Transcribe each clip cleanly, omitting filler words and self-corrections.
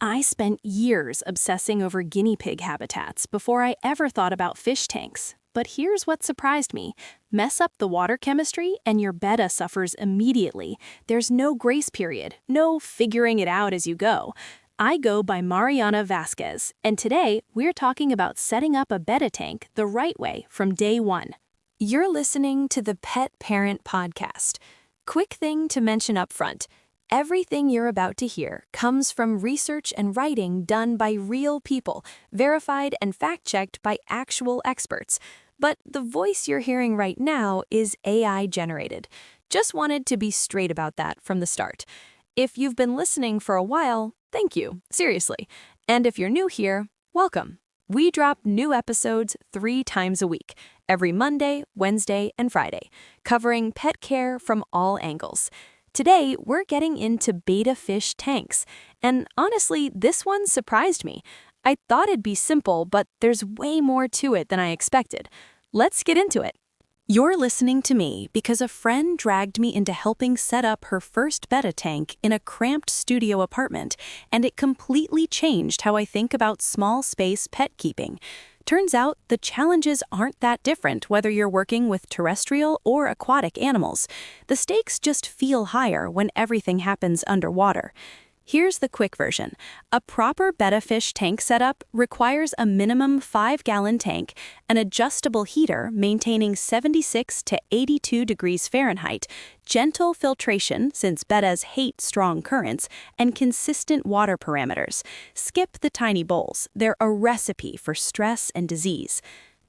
I spent years obsessing over guinea pig habitats before I ever thought about fish tanks. But here's what surprised me. Mess up the water chemistry and your betta suffers immediately. There's no grace period, no figuring it out as you go. I go by Mariana Vasquez, and today we're talking about setting up a betta tank the right way from day one. You're listening to the Pet Parent Podcast. Quick thing to mention up front. Everything you're about to hear comes from research and writing done by real people, verified and fact-checked by actual experts. But the voice you're hearing right now is AI-generated. Just wanted to be straight about that from the start. If you've been listening for a while, thank you, seriously. And if you're new here, welcome. We drop new episodes 3 times a week, every Monday, Wednesday, and Friday, covering pet care from all angles. Today, we're getting into betta fish tanks, and honestly, this one surprised me. I thought it'd be simple, but there's way more to it than I expected. Let's get into it. You're listening to me because a friend dragged me into helping set up her first betta tank in a cramped studio apartment, and it completely changed how I think about small space pet keeping. Turns out the challenges aren't that different whether you're working with terrestrial or aquatic animals. The stakes just feel higher when everything happens underwater. Here's the quick version. A proper betta fish tank setup requires a minimum 5-gallon tank, an adjustable heater maintaining 76 to 82 degrees Fahrenheit, gentle filtration since bettas hate strong currents, and consistent water parameters. Skip the tiny bowls. They're a recipe for stress and disease.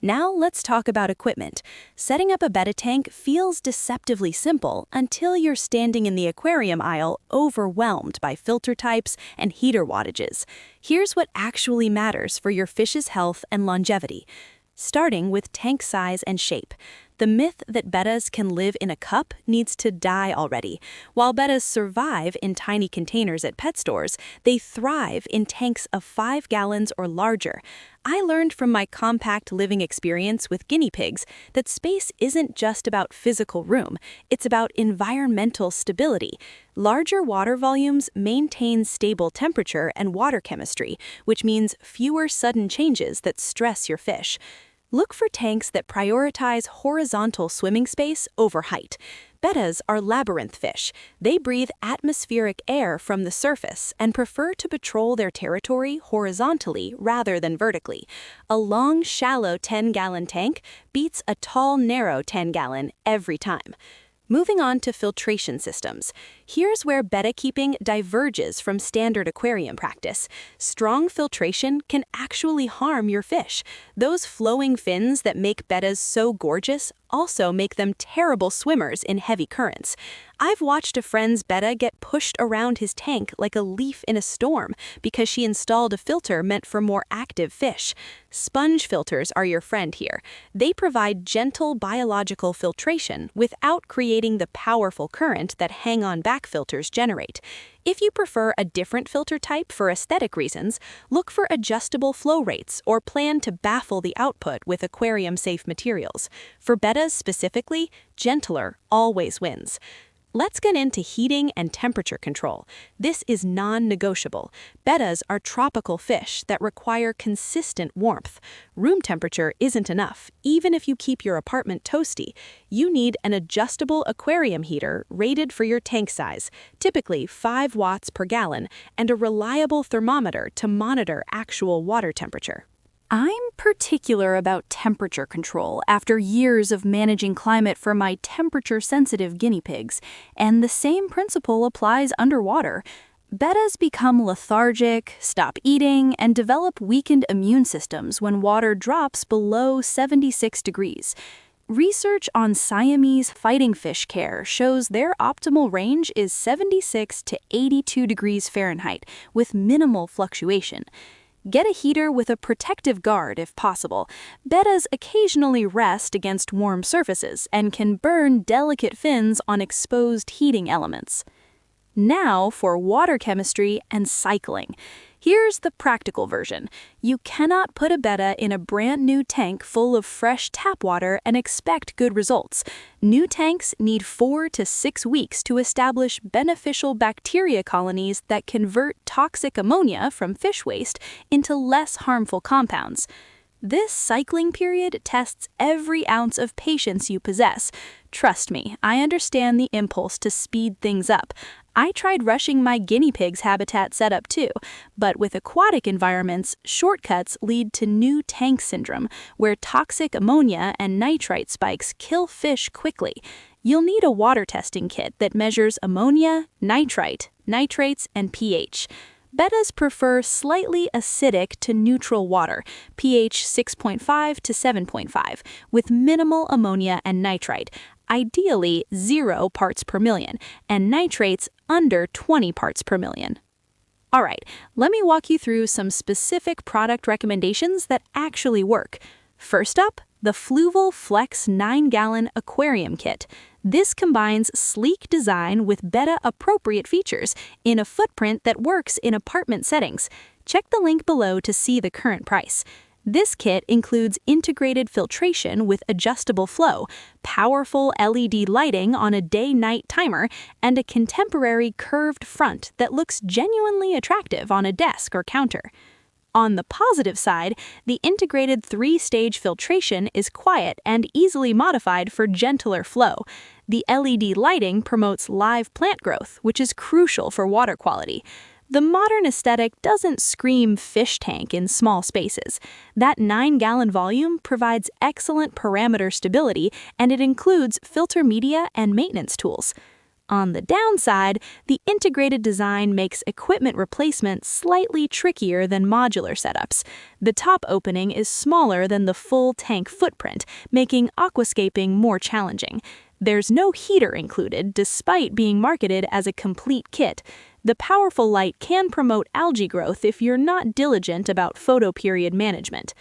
Now let's talk about equipment. Setting up a betta tank feels deceptively simple until you're standing in the aquarium aisle overwhelmed by filter types and heater wattages. Here's what actually matters for your fish's health and longevity. Starting with tank size and shape. The myth that bettas can live in a cup needs to die already. While bettas survive in tiny containers at pet stores, they thrive in tanks of 5 gallons or larger. I learned from my compact living experience with guinea pigs that space isn't just about physical room, it's about environmental stability. Larger water volumes maintain stable temperature and water chemistry, which means fewer sudden changes that stress your fish. Look for tanks that prioritize horizontal swimming space over height. Bettas are labyrinth fish. They breathe atmospheric air from the surface and prefer to patrol their territory horizontally rather than vertically. A long, shallow 10-gallon tank beats a tall, narrow 10-gallon every time. Moving on to filtration systems. Here's where betta keeping diverges from standard aquarium practice. Strong filtration can actually harm your fish. Those flowing fins that make bettas so gorgeous also make them terrible swimmers in heavy currents. I've watched a friend's betta get pushed around his tank like a leaf in a storm because she installed a filter meant for more active fish. Sponge filters are your friend here. They provide gentle biological filtration without creating the powerful current that hang-on-back filters generate. If you prefer a different filter type for aesthetic reasons, look for adjustable flow rates or plan to baffle the output with aquarium-safe materials. For bettas specifically, gentler always wins. Let's get into heating and temperature control. This is non-negotiable. Bettas are tropical fish that require consistent warmth. Room temperature isn't enough, even if you keep your apartment toasty. You need an adjustable aquarium heater rated for your tank size, typically 5 watts per gallon, and a reliable thermometer to monitor actual water temperature. I'm particular about temperature control after years of managing climate for my temperature-sensitive guinea pigs, and the same principle applies underwater. Bettas become lethargic, stop eating, and develop weakened immune systems when water drops below 76 degrees. Research on Siamese fighting fish care shows their optimal range is 76 to 82 degrees Fahrenheit, with minimal fluctuation. Get a heater with a protective guard if possible. Bettas occasionally rest against warm surfaces and can burn delicate fins on exposed heating elements. Now for water chemistry and cycling. Here's the practical version. You cannot put a Betta in a brand new tank full of fresh tap water and expect good results. New tanks need 4 to 6 weeks to establish beneficial bacteria colonies that convert toxic ammonia from fish waste into less harmful compounds. This cycling period tests every ounce of patience you possess. Trust me, I understand the impulse to speed things up. I tried rushing my guinea pig's habitat setup too, but with aquatic environments, shortcuts lead to new tank syndrome, where toxic ammonia and nitrite spikes kill fish quickly. You'll need a water testing kit that measures ammonia, nitrite, nitrates, and pH. Bettas prefer slightly acidic to neutral water, pH 6.5 to 7.5, with minimal ammonia and nitrite, ideally 0 parts per million, and nitrates under 20 parts per million. Alright, let me walk you through some specific product recommendations that actually work. First up, the Fluval Flex 9-gallon aquarium kit. This combines sleek design with Betta-appropriate features in a footprint that works in apartment settings. Check the link below to see the current price. This kit includes integrated filtration with adjustable flow, powerful LED lighting on a day-night timer, and a contemporary curved front that looks genuinely attractive on a desk or counter. On the positive side, the integrated 3-stage filtration is quiet and easily modified for gentler flow. The LED lighting promotes live plant growth, which is crucial for water quality. The modern aesthetic doesn't scream fish tank in small spaces. That 9-gallon volume provides excellent parameter stability, and it includes filter media and maintenance tools. On the downside, the integrated design makes equipment replacement slightly trickier than modular setups. The top opening is smaller than the full tank footprint, making aquascaping more challenging. There's no heater included, despite being marketed as a complete kit. The powerful light can promote algae growth if you're not diligent about photoperiod management.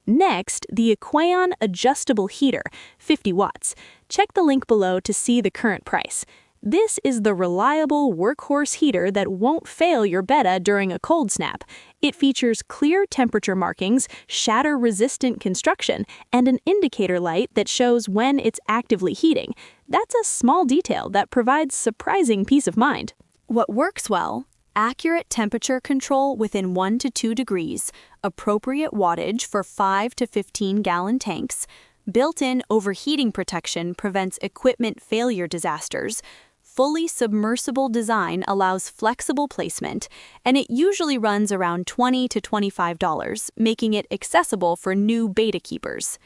Next, the Aqueon adjustable heater, 50 watts. Check the link below to see the current price. This is the reliable workhorse heater that won't fail your Betta during a cold snap. It features clear temperature markings, shatter-resistant construction, and an indicator light that shows when it's actively heating. That's a small detail that provides surprising peace of mind. What works well? Accurate temperature control within 1 to 2 degrees, appropriate wattage for 5 to 15-gallon tanks, built-in overheating protection prevents equipment failure disasters, fully submersible design allows flexible placement, and it usually runs around $20 to $25, making it accessible for new beta keepers.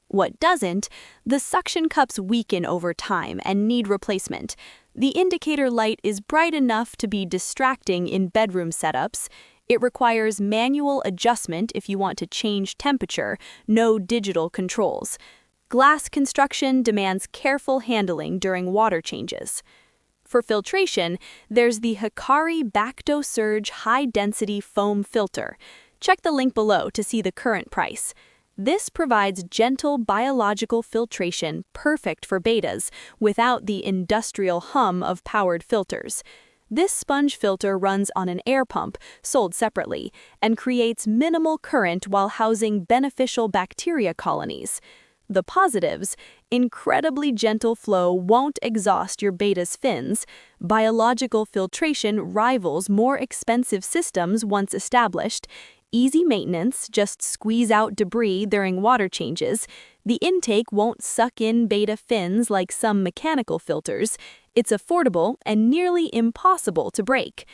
What doesn't? The suction cups weaken over time and need replacement. The indicator light is bright enough to be distracting in bedroom setups. It requires manual adjustment if you want to change temperature, no digital controls. Glass construction demands careful handling during water changes. For filtration, there's the Hikari Bacto Surge high-density foam filter. Check the link below to see the current price. This provides gentle biological filtration perfect for Bettas without the industrial hum of powered filters. This sponge filter runs on an air pump, sold separately, and creates minimal current while housing beneficial bacteria colonies. The positives: incredibly gentle flow won't exhaust your Betta's fins. Biological filtration rivals more expensive systems once established. Easy maintenance, just squeeze out debris during water changes. The intake won't suck in Betta fins like some mechanical filters. It's affordable and nearly impossible to break.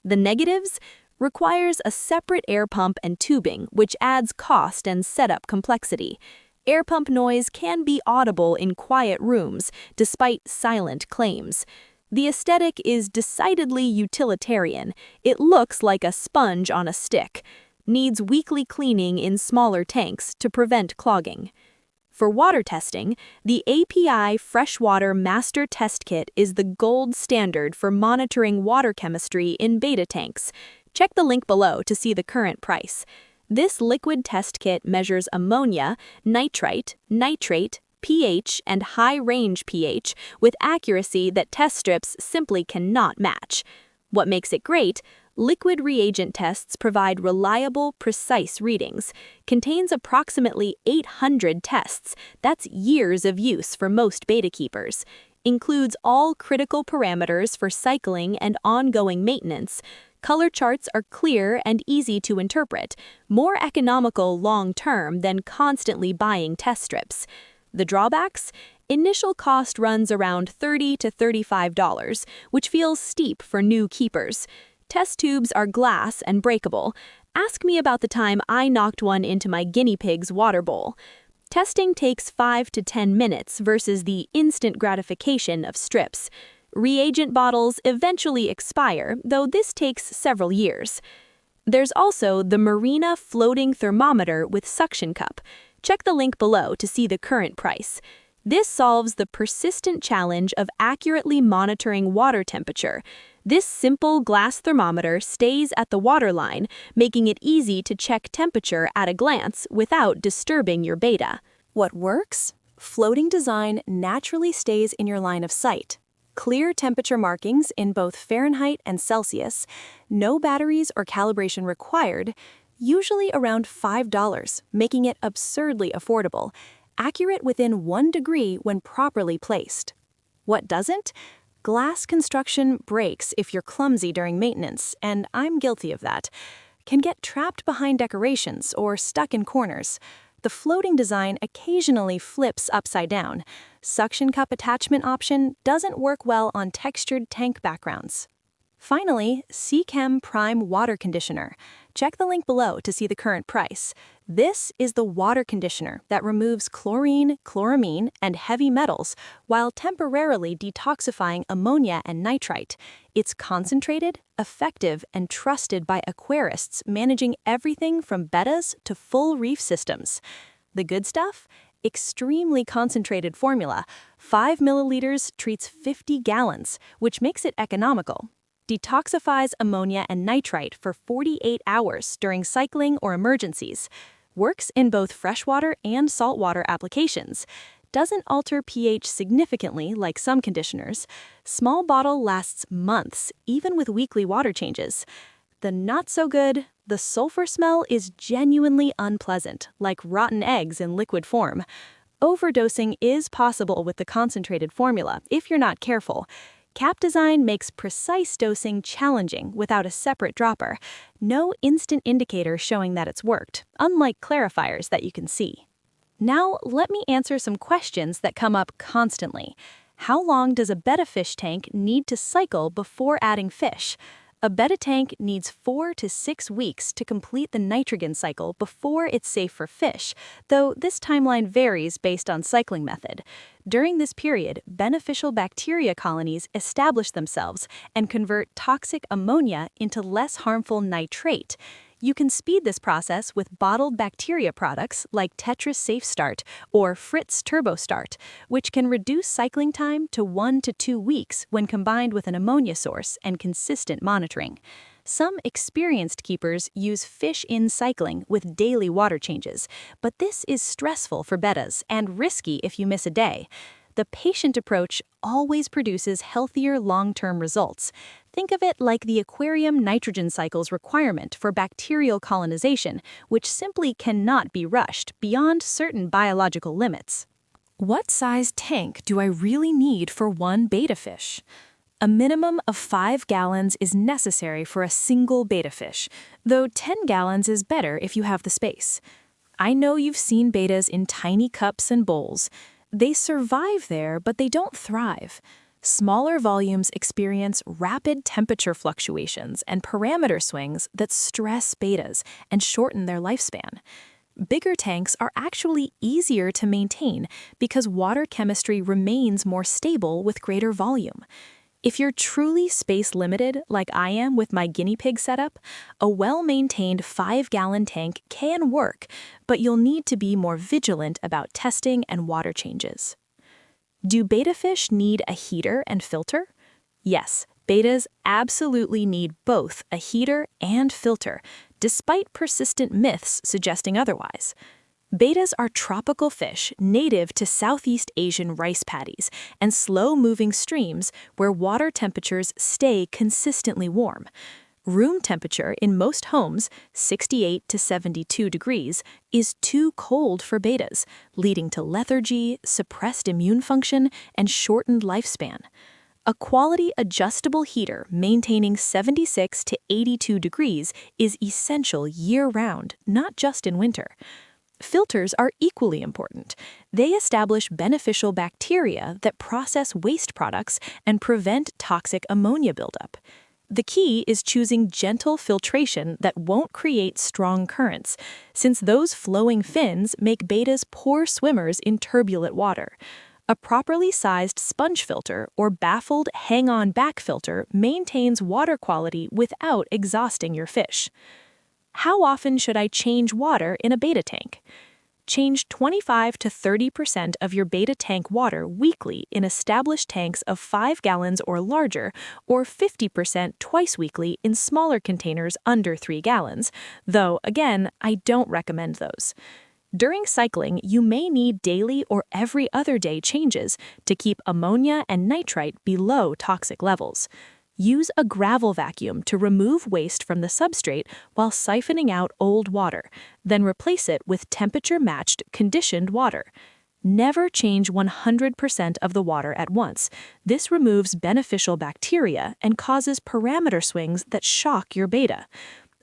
The negatives: requires a separate air pump and tubing, which adds cost and setup complexity. Air pump noise can be audible in quiet rooms, despite silent claims. The aesthetic is decidedly utilitarian. It looks like a sponge on a stick. Needs weekly cleaning in smaller tanks to prevent clogging. For water testing, the API Freshwater Master Test Kit is the gold standard for monitoring water chemistry in Betta tanks. Check the link below to see the current price. This liquid test kit measures ammonia, nitrite, nitrate, pH, and high-range pH with accuracy that test strips simply cannot match. What makes it great? Liquid reagent tests provide reliable, precise readings. Contains approximately 800 tests. That's years of use for most beta keepers. Includes all critical parameters for cycling and ongoing maintenance. Color charts are clear and easy to interpret, more economical long-term than constantly buying test strips. The drawbacks? Initial cost runs around $30 to $35, which feels steep for new keepers. Test tubes are glass and breakable. Ask me about the time I knocked one into my guinea pig's water bowl. Testing takes 5 to 10 minutes versus the instant gratification of strips. Reagent bottles eventually expire, though this takes several years. There's also the Marina floating thermometer with suction cup. Check the link below to see the current price. This solves the persistent challenge of accurately monitoring water temperature. This simple glass thermometer stays at the waterline, making it easy to check temperature at a glance without disturbing your beta. What works? Floating design naturally stays in your line of sight. Clear temperature markings in both Fahrenheit and Celsius, no batteries or calibration required, usually around $5, making it absurdly affordable. Accurate within 1 degree when properly placed. What doesn't? Glass construction breaks if you're clumsy during maintenance, and I'm guilty of that. Can get trapped behind decorations or stuck in corners. The floating design occasionally flips upside down. Suction cup attachment option doesn't work well on textured tank backgrounds. Finally, Chem Prime Water Conditioner. Check the link below to see the current price. This is the water conditioner that removes chlorine, chloramine, and heavy metals while temporarily detoxifying ammonia and nitrite. It's concentrated, effective, and trusted by aquarists managing everything from bettas to full reef systems. The good stuff? Extremely concentrated formula. 5 milliliters treats 50 gallons, which makes it economical. Detoxifies ammonia and nitrite for 48 hours during cycling or emergencies. Works in both freshwater and saltwater applications. Doesn't alter pH significantly like some conditioners. Small bottle lasts months, even with weekly water changes. The not so good, the sulfur smell is genuinely unpleasant, like rotten eggs in liquid form. Overdosing is possible with the concentrated formula if you're not careful. Cap design makes precise dosing challenging without a separate dropper. No instant indicator showing that it's worked, unlike clarifiers that you can see. Now, let me answer some questions that come up constantly. How long does a betta fish tank need to cycle before adding fish? A betta tank needs 4 to 6 weeks to complete the nitrogen cycle before it's safe for fish, though this timeline varies based on cycling method. During this period, beneficial bacteria colonies establish themselves and convert toxic ammonia into less harmful nitrate. You can speed this process with bottled bacteria products like Tetris Safe Start or Fritz Turbo Start, which can reduce cycling time to 1 to 2 weeks when combined with an ammonia source and consistent monitoring. Some experienced keepers use fish-in cycling with daily water changes, but this is stressful for bettas and risky if you miss a day. The patient approach always produces healthier long-term results. Think of it like the aquarium nitrogen cycle's requirement for bacterial colonization, which simply cannot be rushed beyond certain biological limits. What size tank do I really need for one betta fish? A minimum of 5 gallons is necessary for a single betta fish, though 10 gallons is better if you have the space. I know you've seen bettas in tiny cups and bowls. They survive there, but they don't thrive. Smaller volumes experience rapid temperature fluctuations and parameter swings that stress bettas and shorten their lifespan. Bigger tanks are actually easier to maintain because water chemistry remains more stable with greater volume. If you're truly space-limited, like I am with my guinea pig setup, a well-maintained 5-gallon tank can work, but you'll need to be more vigilant about testing and water changes. Do betta fish need a heater and filter? Yes, bettas absolutely need both a heater and filter, despite persistent myths suggesting otherwise. Bettas are tropical fish native to Southeast Asian rice paddies and slow-moving streams where water temperatures stay consistently warm. Room temperature in most homes, 68 to 72 degrees, is too cold for bettas, leading to lethargy, suppressed immune function, and shortened lifespan. A quality adjustable heater maintaining 76 to 82 degrees is essential year-round, not just in winter. Filters are equally important. They establish beneficial bacteria that process waste products and prevent toxic ammonia buildup. The key is choosing gentle filtration that won't create strong currents, since those flowing fins make bettas poor swimmers in turbulent water. A properly sized sponge filter or baffled hang-on back filter maintains water quality without exhausting your fish. How often should I change water in a betta tank? Change 25 to 30% of your betta tank water weekly in established tanks of 5 gallons or larger, or 50% twice weekly in smaller containers under 3 gallons, though, again, I don't recommend those. During cycling, you may need daily or every other day changes to keep ammonia and nitrite below toxic levels. Use a gravel vacuum to remove waste from the substrate while siphoning out old water, then replace it with temperature-matched, conditioned water. Never change 100% of the water at once. This removes beneficial bacteria and causes parameter swings that shock your betta.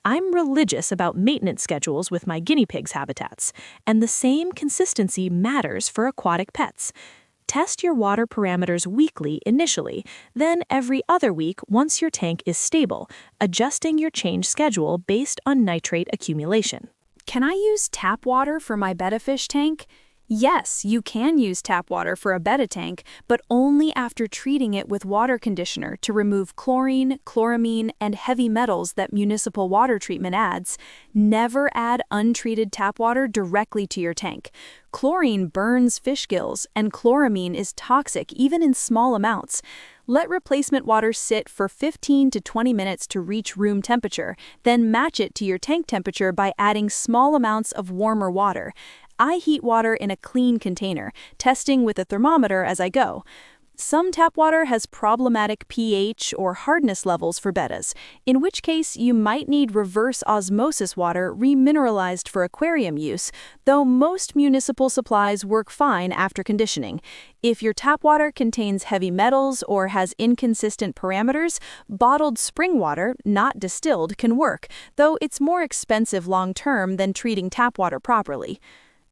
I'm religious about maintenance schedules with my guinea pigs' habitats, and the same consistency matters for aquatic pets. Test your water parameters weekly initially, then every other week once your tank is stable, adjusting your change schedule based on nitrate accumulation. Can I use tap water for my betta fish tank? Yes, you can use tap water for a betta tank, but only after treating it with water conditioner to remove chlorine, chloramine, and heavy metals that municipal water treatment adds. Never add untreated tap water directly to your tank. Chlorine burns fish gills, and chloramine is toxic even in small amounts. Let replacement water sit for 15 to 20 minutes to reach room temperature, then match it to your tank temperature by adding small amounts of warmer water. I heat water in a clean container, testing with a thermometer as I go. Some tap water has problematic pH or hardness levels for bettas, in which case you might need reverse osmosis water remineralized for aquarium use, though most municipal supplies work fine after conditioning. If your tap water contains heavy metals or has inconsistent parameters, bottled spring water, not distilled, can work, though it's more expensive long-term than treating tap water properly.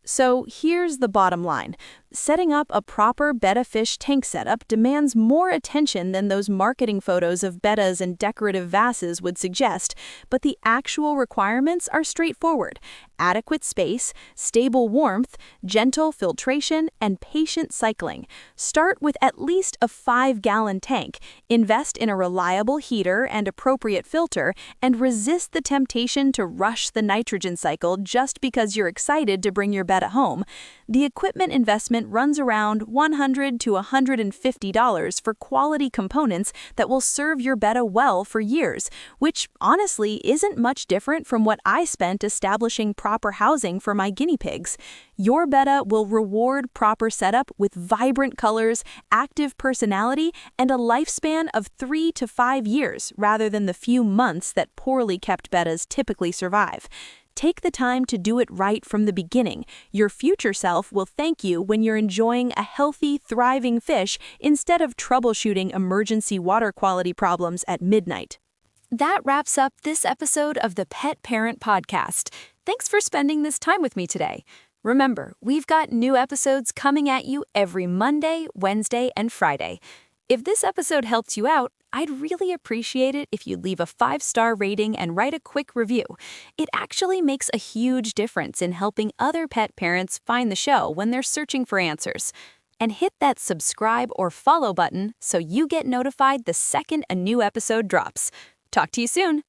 So here's the bottom line. Setting up a proper betta fish tank setup demands more attention than those marketing photos of bettas and decorative vases would suggest, but the actual requirements are straightforward. Adequate space, stable warmth, gentle filtration, and patient cycling. Start with at least a 5-gallon tank, invest in a reliable heater and appropriate filter, and resist the temptation to rush the nitrogen cycle just because you're excited to bring your betta home. The equipment investment runs around $100 to $150 for quality components that will serve your betta well for years, which honestly isn't much different from what I spent establishing proper housing for my guinea pigs. Your betta will reward proper setup with vibrant colors, active personality, and a lifespan of 3 to 5 years rather than the few months that poorly kept bettas typically survive. Take the time to do it right from the beginning. Your future self will thank you when you're enjoying a healthy, thriving fish instead of troubleshooting emergency water quality problems at midnight. That wraps up this episode of the Pet Parent Podcast. Thanks for spending this time with me today. Remember, we've got new episodes coming at you every Monday, Wednesday, and Friday. If this episode helped you out, I'd really appreciate it if you'd leave a 5-star rating and write a quick review. It actually makes a huge difference in helping other pet parents find the show when they're searching for answers. And hit that subscribe or follow button so you get notified the second a new episode drops. Talk to you soon.